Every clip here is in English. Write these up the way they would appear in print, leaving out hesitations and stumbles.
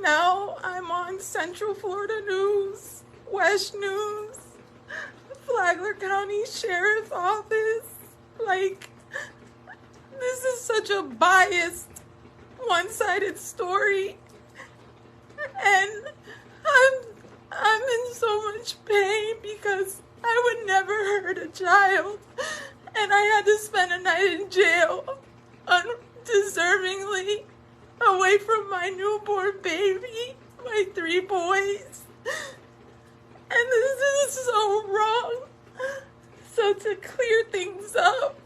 Now I'm on Central Florida News, West News, Flagler County Sheriff's Office. Like, this is such a biased, one-sided story, and I'm in so much pain because I would never hurt a child, and I had to spend a night in jail undeservingly away from my newborn baby, my 3 boys, and this is so wrong. So to clear things up,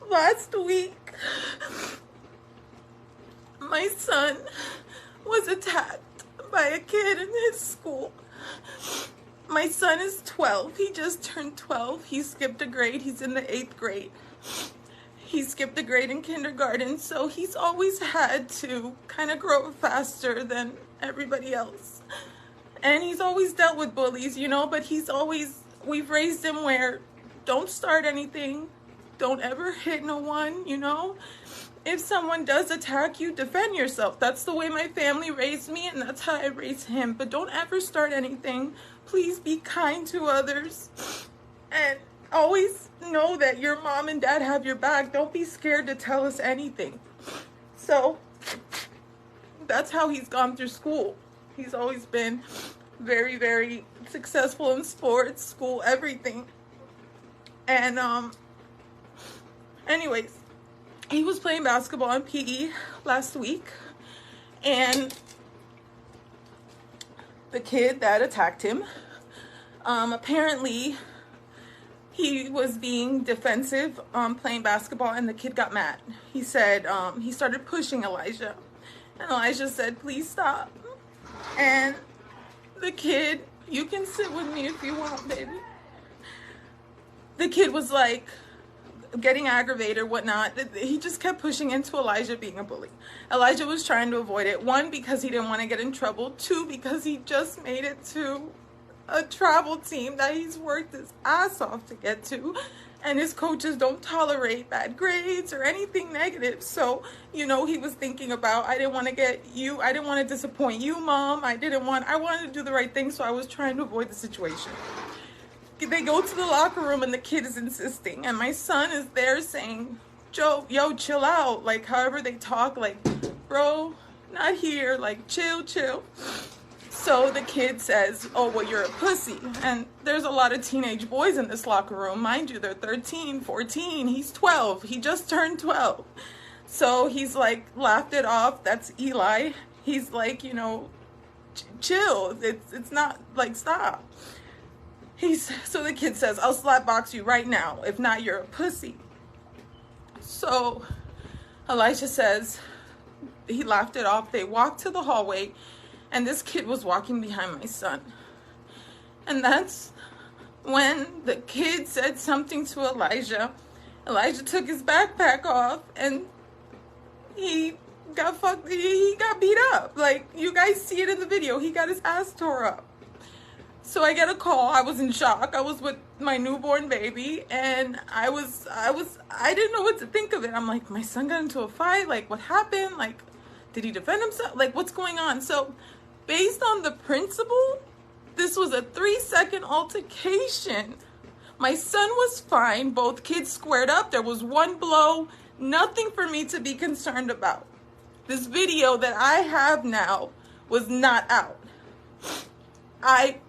last week my son was attacked by a kid in his school. My son is 12. He just turned 12. He skipped a grade. He's in the 8th grade. He skipped a grade in kindergarten, so he's always had to kind of grow faster than everybody else. And he's always dealt with bullies, you know, but we've raised him where don't start anything, don't ever hit no one, you know. If someone does attack you, defend yourself. That's the way my family raised me, and that's how I raised him. But don't ever start anything. Please be kind to others. And always know that your mom and dad have your back. Don't be scared to tell us anything. So that's how he's gone through school. He's always been very, very successful in sports, school, everything. And anyways, he was playing basketball in PE last week, and the kid that attacked him, apparently he was being defensive playing basketball, and the kid got mad. He said he started pushing Elijah, and Elijah said, "Please stop." And the kid, you can sit with me if you want, baby. The kid was like getting aggravated or whatnot. He just kept pushing into Elijah being a bully. Elijah was trying to avoid it. 1, because he didn't want to get in trouble. 2, because he just made it to a travel team that he's worked his ass off to get to, and his coaches don't tolerate bad grades or anything negative. So, you know, he was thinking about, I didn't want to disappoint you, Mom. I wanted to do the right thing, so I was trying to avoid the situation. They go to the locker room, and the kid is insisting, and my son is there saying, "Joe, yo, chill out." Like, however they talk, like, "Bro, not here," like, chill. So the kid says, "Oh, well, you're a pussy." And there's a lot of teenage boys in this locker room. Mind you, they're 13, 14. He's 12. He just turned 12. So he's like, laughed it off. That's Eli. He's like, you know, chill. It's not, like, stop. So the kid says, "I'll slap box you right now. If not, you're a pussy." So Elijah says, he laughed it off. They walked to the hallway, and this kid was walking behind my son. And that's when the kid said something to Elijah. Elijah took his backpack off, and he got beat up. Like, you guys see it in the video. He got his ass tore up. So I get a call. I was in shock. I was with my newborn baby, and I didn't know what to think of it. I'm like, my son got into a fight? Like, what happened? Like, did he defend himself? Like, what's going on? So based on the principle, this was a 3-second altercation. My son was fine. Both kids squared up. There was 1 blow. Nothing for me to be concerned about. This video that I have now was not out. I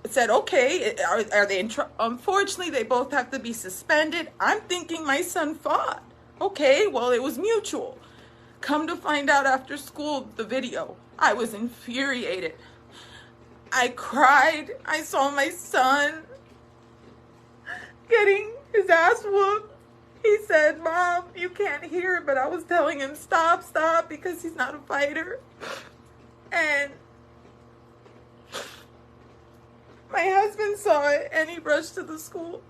said, okay, are they in trouble? Unfortunately, they both have to be suspended. I'm thinking my son fought. Okay, well, it was mutual. Come to find out after school, the video, I was infuriated. I cried. I saw my son getting his ass whooped. He said, "Mom, you can't hear it," but I was telling him, stop, because he's not a fighter. And my husband saw it, and he rushed to the school.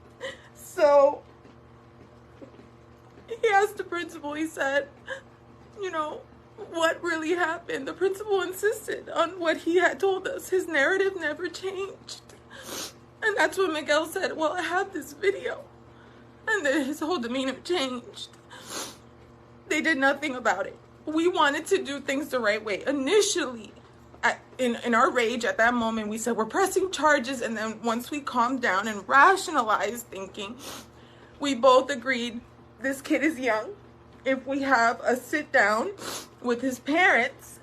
So he asked the principal, he said, you know, what really happened? The principal insisted on what he had told us. His narrative never changed. And that's when Miguel said, well, I have this video. And then his whole demeanor changed. They did nothing about it. we wanted to do things the right way. Initially, in our rage at that moment, we said we're pressing charges, and then once we calmed down and rationalized thinking, we both agreed this kid is young. If we have a sit down with his parents,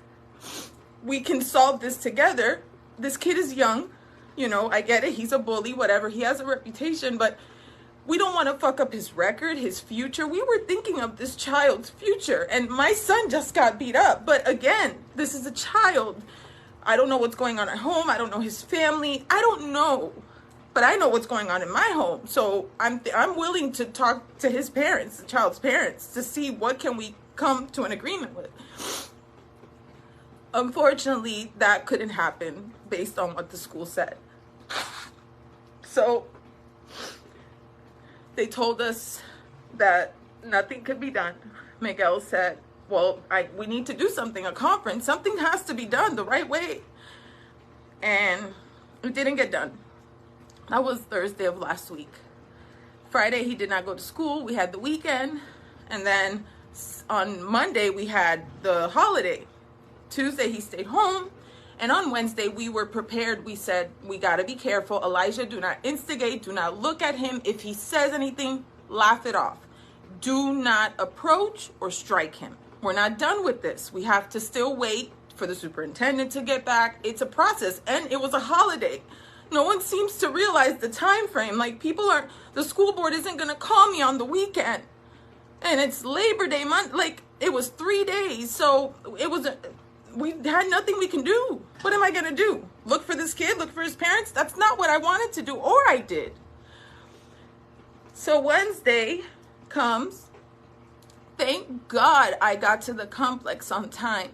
we can solve this together. This kid is young, you know, I get it, he's a bully, whatever, he has a reputation, but we don't want to fuck up his record, his future. We were thinking of this child's future, and my son just got beat up. But again, this is a child. I don't know what's going on at home. I don't know his family. I don't know, but I know what's going on in my home. So I'm willing to talk to his parents, the child's parents, to see what can we come to an agreement with. Unfortunately, that couldn't happen based on what the school said. So they told us that nothing could be done. Miguel said, well, we need to do something, a conference. Something has to be done the right way. And it didn't get done. That was Thursday of last week. Friday, he did not go to school. We had the weekend. And then on Monday, we had the holiday. Tuesday, he stayed home. And on Wednesday, we were prepared. We said, we got to be careful. Elijah, do not instigate. Do not look at him. If he says anything, laugh it off. Do not approach or strike him. We're not done with this. We have to still wait for the superintendent to get back. It's a process. And it was a holiday. No one seems to realize the time frame. Like, the school board isn't going to call me on the weekend. And it's Labor Day month. Like, it was 3 days. So we had nothing we can do. What am I going to do? Look for this kid? Look for his parents? That's not what I wanted to do, or I did. So Wednesday comes. Thank God I got to the complex on time.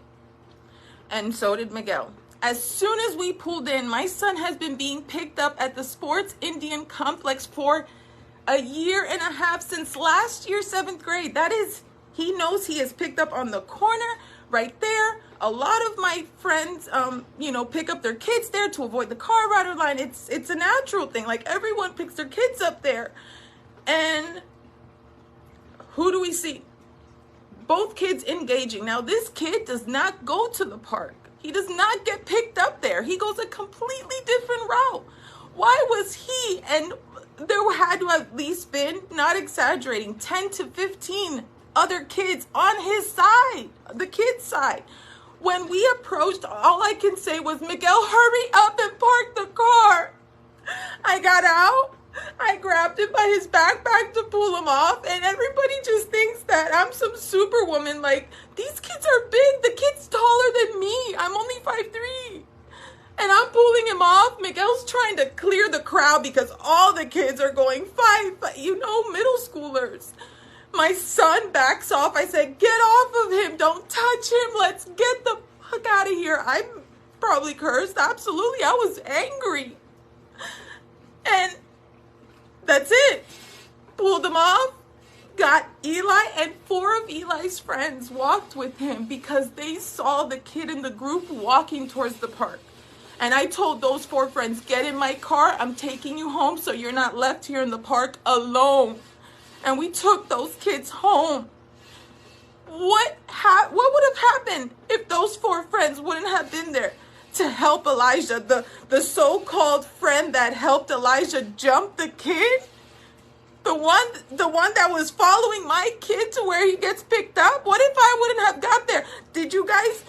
And so did Miguel. As soon as we pulled in, my son has been being picked up at the Sports Indian Complex for a year and a half since last year, 7th grade. That is, he knows he is picked up on the corner right there. A lot of my friends, pick up their kids there to avoid the car rider line. It's a natural thing. Like, everyone picks their kids up there. And who do we see? Both kids engaging. Now, this kid does not go to the park. He does not get picked up there. He goes a completely different route. Why was he, and there had to have at least been, not exaggerating, 10 to 15 other kids on his side, the kid's side. When we approached, all I can say was, Miguel, hurry up and park the car. I got out. I grabbed him by his backpack to pull him off, and everybody just thinks that I'm some superwoman. Like, these kids are big. The kid's taller than me. I'm only 5'3". And I'm pulling him off. Miguel's trying to clear the crowd because all the kids are going 5, middle schoolers. My son backs off. I said, get off of him. Don't touch him. Let's get the fuck out of here. I'm probably cursed. Absolutely. I was angry. And that's it. Pulled him off. Got Eli, and 4 of Eli's friends walked with him because they saw the kid in the group walking towards the park. And I told those 4 friends, get in my car. I'm taking you home so you're not left here in the park alone. And we took those kids home. What would have happened if those 4 friends wouldn't have been there to help Elijah? The so-called friend that helped Elijah jump the kid? The one that was following my kid to where he gets picked up? What if I wouldn't have got there? Did you guys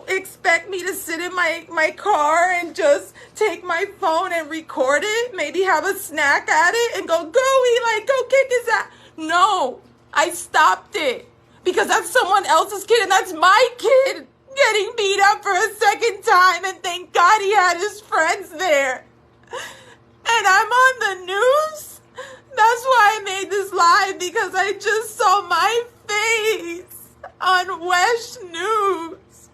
expect me to sit in my car and just take my phone and record it? Maybe have a snack at it and go Eli, go kick his ass? No, I stopped it because that's someone else's kid, and that's my kid getting beat up for a second time, and thank God he had his friends there. And I'm on the news. That's why I made this live, because I just saw my face on West News.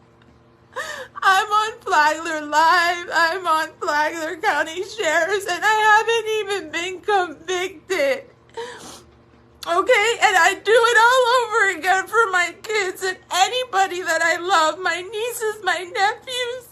I'm on Flagler Live. I'm on Flagler County Sheriff's, and I haven't even been convicted. Okay, and I do it all over again for my kids and anybody that I love, my nieces, my nephews,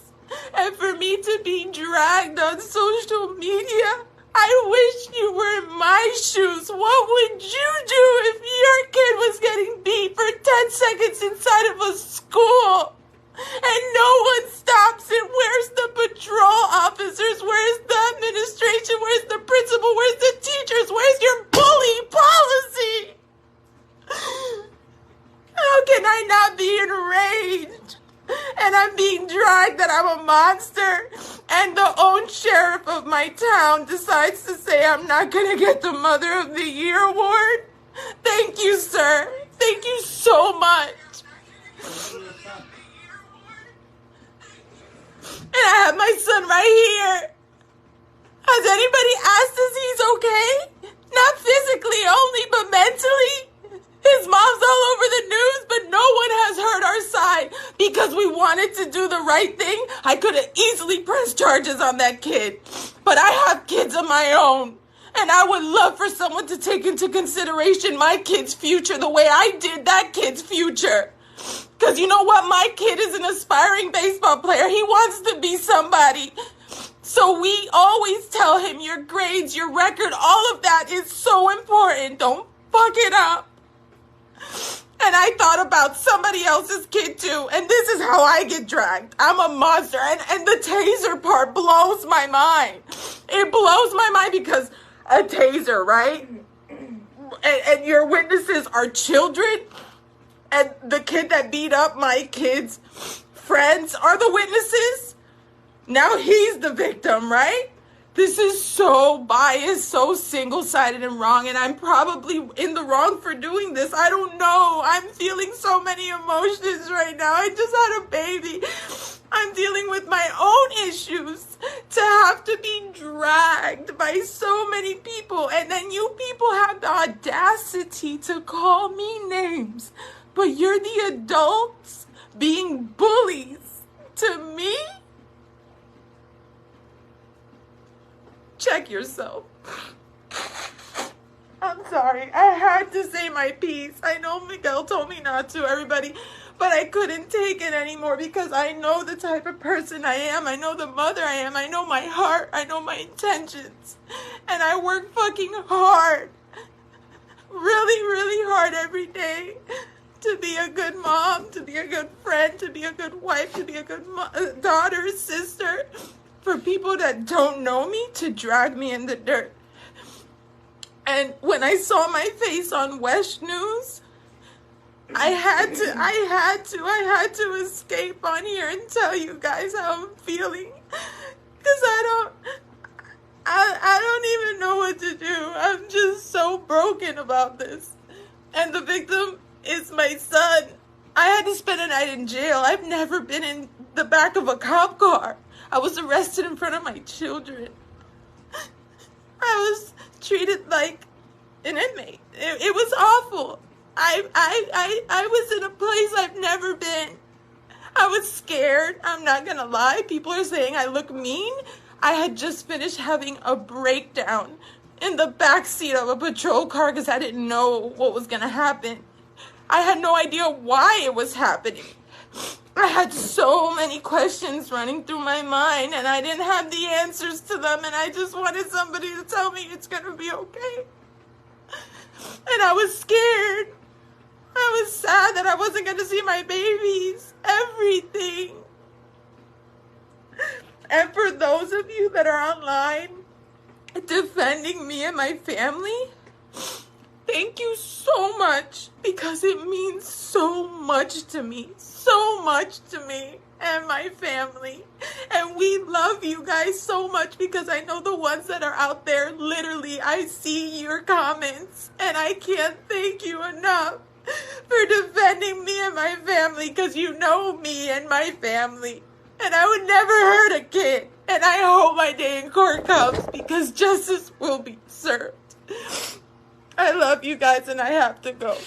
and for me to be dragged on social media I wish you were in my shoes. What would you do if your kid was getting beat for 10 seconds inside of a school? And no one stops it. Where's the patrol officers? Where's the administration? Where's the principal? Where's the teachers? Where's your bully policy? How can I not be enraged? And I'm being dragged that I'm a monster. And the own sheriff of my town decides to say I'm not going to get the Mother of the Year award. Thank you, sir. Thank you so much. And I have my son right here. Has anybody asked if he's okay? Not physically only, but mentally. His mom's all over the news, but no one has heard our side because we wanted to do the right thing. I could have easily pressed charges on that kid, but I have kids of my own, and I would love for someone to take into consideration my kid's future the way I did that kid's future. Because you know what? My kid is an aspiring baseball player. He wants to be somebody. So we always tell him your grades, your record, all of that is so important. Don't fuck it up. And I thought about somebody else's kid too. And this is how I get dragged. I'm a monster. And the taser part blows my mind. It blows my mind because a taser, right? And your witnesses are children. And the kid that beat up my kid's friends are the witnesses. Now he's the victim, right? This is so biased, so single-sided and wrong, and I'm probably in the wrong for doing this. I don't know. I'm feeling so many emotions right now. I just had a baby. I'm dealing with my own issues to have to be dragged by so many people, and then you people have the audacity to call me names, but you're the adults being bullies to me? Check yourself. I'm sorry. I had to say my piece. I know Miguel told me not to, everybody, but I couldn't take it anymore because I know the type of person I am. I know the mother I am. I know my heart. I know my intentions. And I work fucking hard. Really, really hard every day to be a good mom, to be a good friend, to be a good wife, to be a good daughter, sister. For people that don't know me to drag me in the dirt. And when I saw my face on West News, I had to escape on here and tell you guys how I'm feeling. Because I don't even know what to do. I'm just so broken about this. And the victim is my son. I had to spend a night in jail. I've never been in the back of a cop car. I was arrested in front of my children. I was treated like an inmate. It was awful. I was in a place I've never been. I was scared. I'm not gonna lie. People are saying I look mean. I had just finished having a breakdown in the back seat of a patrol car because I didn't know what was gonna happen. I had no idea why it was happening. I had so many questions running through my mind, and I didn't have the answers to them, and I just wanted somebody to tell me it's gonna be okay. And I was scared. I was sad that I wasn't gonna see my babies. Everything. And for those of you that are online defending me and my family, thank you so much, because it means so much to me. So much to me and my family. And we love you guys so much, because I know the ones that are out there, literally, I see your comments. And I can't thank you enough for defending me and my family, because you know me and my family. And I would never hurt a kid. And I hope my day in court comes, because justice will be served. I love you guys, and I have to go.